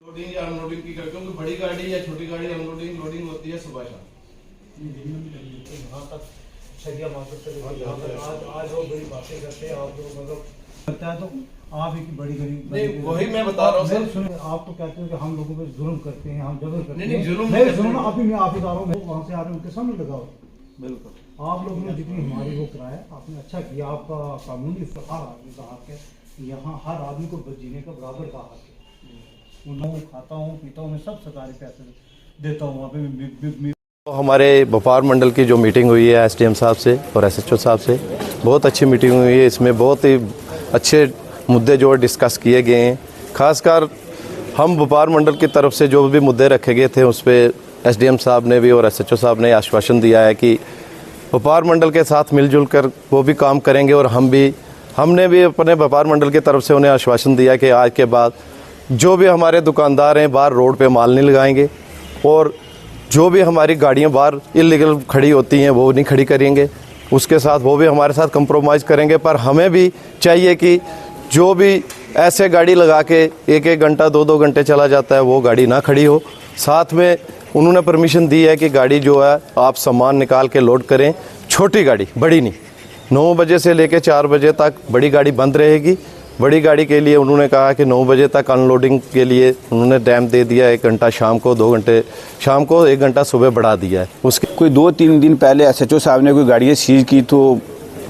Loading या unloading की करके, क्योंकि बड़ी गाड़ी या छोटी गाड़ी अनलोडिंग लोडिंग होती है सुबह शाम। यहाँ तक सरिया मार्केट तक आज वो बड़ी बातें करते हैं आप लोग, मतलब करता है तो आप एक बड़ी नहीं, वही मैं बता रहा हूँ सर। सुनिए, आप तो कहते हो कि हम लोगों पे जुल्म करते हैं, हम जबर करते हैं। नहीं, जुल्म नहीं, नहीं सुनो, अभी मैं ऑफिस आ रहा हूँ, वहाँ से आ रहे हैं, उनके सामने लगाओ। बिल्कुल आप लोगों ने जितनी हमारी वो कराया, आपने अच्छा किया। आपका कानूनी हर आदमी का हक है, यहाँ हर आदमी को जीने का बराबर का हक है। मैं खाता हूँ, पीता हूँ, मैं सब सरकारी पैसे देता हूँ वहाँ पे। हमारे व्यापार मंडल की जो मीटिंग हुई है एसडीएम साहब से और एसएचओ साहब से, बहुत अच्छी मीटिंग हुई है। इसमें बहुत ही अच्छे मुद्दे जो डिस्कस किए गए हैं। खासकर हम व्यापार मंडल की तरफ से जो भी मुद्दे रखे गए थे उस पर एसडीएम साहब ने भी और एसएचओ साहब ने आश्वासन दिया है कि व्यापार मंडल के साथ मिलजुल कर वो भी काम करेंगे और हमने भी अपने व्यापार मंडल की तरफ से उन्हें आश्वासन दिया कि आज के बाद जो भी हमारे दुकानदार हैं बाहर रोड पे माल नहीं लगाएंगे और जो भी हमारी गाड़ियां बाहर इलीगल खड़ी होती हैं वो नहीं खड़ी करेंगे। उसके साथ वो भी हमारे साथ कंप्रोमाइज़ करेंगे। पर हमें भी चाहिए कि जो भी ऐसे गाड़ी लगा के एक घंटा 2 घंटे चला जाता है वो गाड़ी ना खड़ी हो। साथ में उन्होंने परमिशन दी है कि गाड़ी जो है आप सामान निकाल के लोड करें, छोटी गाड़ी, बड़ी नहीं। 9 बजे से लेकर 4 बजे तक बड़ी गाड़ी बंद रहेगी। बड़ी गाड़ी के लिए उन्होंने कहा कि 9 बजे तक अनलोडिंग के लिए उन्होंने टाइम दे दिया, 1 घंटा शाम को, 2 घंटे शाम को, 1 घंटा सुबह बढ़ा दिया है। उसके कोई 2-3 दिन पहले एसएचओ साहब ने कोई गाड़ियाँ सीज की, तो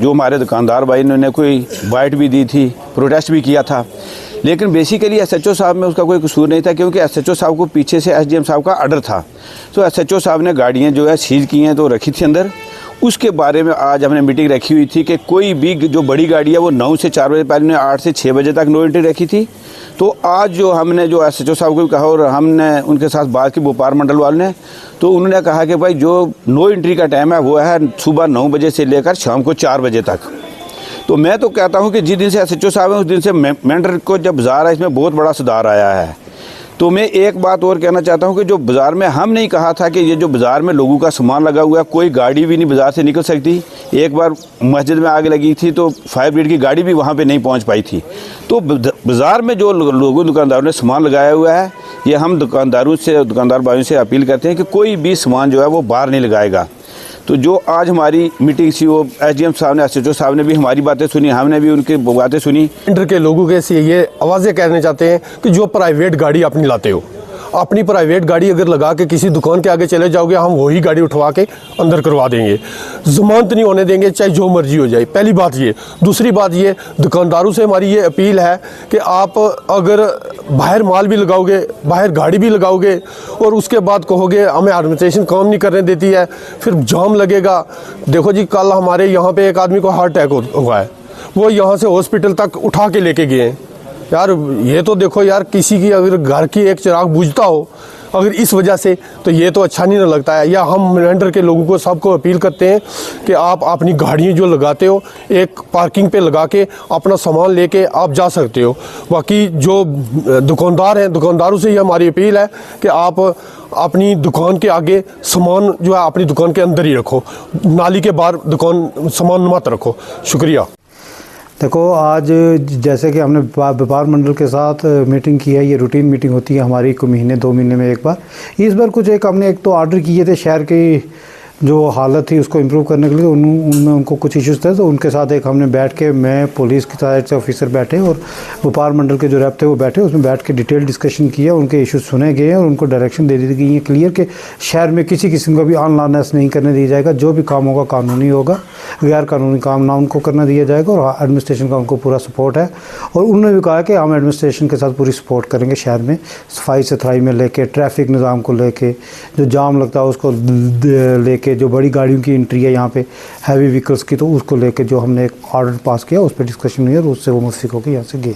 जो हमारे दुकानदार भाई ने कोई बाइट भी दी थी, प्रोटेस्ट भी किया था। लेकिन बेसिकली एसएचओ साहब में उसका कोई कसूर नहीं था, क्योंकि एसएचओ साहब को पीछे से एसडीएम साहब का ऑर्डर था। तो एसएचओ साहब ने गाड़ियाँ जो है सीज की हैं तो रखी थी अंदर। उसके बारे में आज हमने मीटिंग रखी हुई थी कि कोई भी जो बड़ी गाड़ी है वो 9 से 4 बजे, पहले 8 से 6 बजे तक नो एंट्री रखी थी। तो आज जो हमने जो एसएचओ साहब को भी कहा और हमने उनके साथ बात की व्यापार मंडल वालों ने, तो उन्होंने कहा कि भाई जो नो एंट्री का टाइम है वो है सुबह 9 बजे से लेकर शाम को 4 बजे तक। तो मैं तो कहता हूँ कि जिस दिन से एसएचओ साहब है उस दिन से मेंढर को जब बाज़ार है इसमें बहुत बड़ा सुधार आया है। तो मैं एक बात और कहना चाहता हूँ कि जो बाज़ार में हम नहीं कहा था कि ये जो बाज़ार में लोगों का सामान लगा हुआ है, कोई गाड़ी भी नहीं बाज़ार से निकल सकती। एक बार मस्जिद में आग लगी थी तो फायर ब्रिगेड की गाड़ी भी वहाँ पे नहीं पहुँच पाई थी। तो बाज़ार में जो लोगों दुकानदारों ने सामान लगाया हुआ है, ये हम दुकानदार भाइयों से अपील करते हैं कि कोई भी सामान जो है वो बाहर नहीं लगाएगा। तो जो आज हमारी मीटिंग थी वो एसडीएम साहब ने, एसएचओ साहब ने भी हमारी बातें सुनी, हमने भी उनकी बातें सुनी। इंटर के लोगों के से ये आवाज़ें कहना चाहते हैं कि जो प्राइवेट गाड़ी अपनी लाते हो, अपनी प्राइवेट गाड़ी अगर लगा के किसी दुकान के आगे चले जाओगे, हम वही गाड़ी उठवा के अंदर करवा देंगे, जमानत नहीं होने देंगे, चाहे जो मर्जी हो जाए। पहली बात ये। दूसरी बात ये, दुकानदारों से हमारी ये अपील है कि आप अगर बाहर माल भी लगाओगे, बाहर गाड़ी भी लगाओगे और उसके बाद कहोगे हमें एडमिनिस्ट्रेशन काम नहीं करने देती है, फिर जाम लगेगा। देखो जी, कल हमारे यहाँ पे एक आदमी को हार्ट अटैक हुआ है, वो यहाँ से हॉस्पिटल तक उठा के लेके गए हैं। यार ये तो देखो यार, किसी की अगर घर की एक चिराग बुझता हो अगर इस वजह से, तो ये तो अच्छा नहीं लगता है। या हम मेंढर के लोगों को सबको अपील करते हैं कि आप अपनी गाड़ियाँ जो लगाते हो एक पार्किंग पे लगा के अपना सामान लेके आप जा सकते हो। बाकी जो दुकानदार हैं, दुकानदारों से ये हमारी अपील है कि आप अपनी दुकान के आगे सामान जो है अपनी दुकान के अंदर ही रखो, नाली के बाहर दुकान सामान मत रखो। शुक्रिया। देखो, आज जैसे कि हमने व्यापार मंडल के साथ मीटिंग की है, ये रूटीन मीटिंग होती है हमारी 1 महीने 2 महीने में एक बार। इस बार कुछ हमने एक तो ऑर्डर किए थे शहर की जो हालत थी उसको इम्प्रूव करने के लिए, उनमें उनको कुछ इश्यूज़ थे, तो उनके साथ एक हमने बैठ के, मैं पुलिस की साइड से ऑफिसर बैठे और व्यापार मंडल के जो रैप थे वो बैठे, उसमें बैठ के डिटेल डिस्कशन किया, उनके इश्यूज सुने गए हैं और उनको डायरेक्शन दे दी गई है क्लियर कि शहर में किसी किस्म का भी अनलॉनेस नहीं करने दिया जाएगा। जो भी काम होगा कानूनी होगा, गैर कानूनी काम ना उनको करना दिया जाएगा और एडमिनिस्ट्रेशन का उनको पूरा सपोर्ट है। और उन्होंने भी कहा कि हम एडमिनिस्ट्रेशन के साथ पूरी सपोर्ट करेंगे शहर में, सफाई सुथराई में लेके, ट्रैफिक निज़ाम को लेके, जो जाम लगता है उसको लेके, जो बड़ी गाड़ियों की एंट्री है यहाँ पे हैवी व्हीकल्स की, तो उसको लेके जो हमने एक ऑर्डर पास किया उस पर डिस्कशन हुई और उससे वो मुफ्त होकर यहाँ से गए।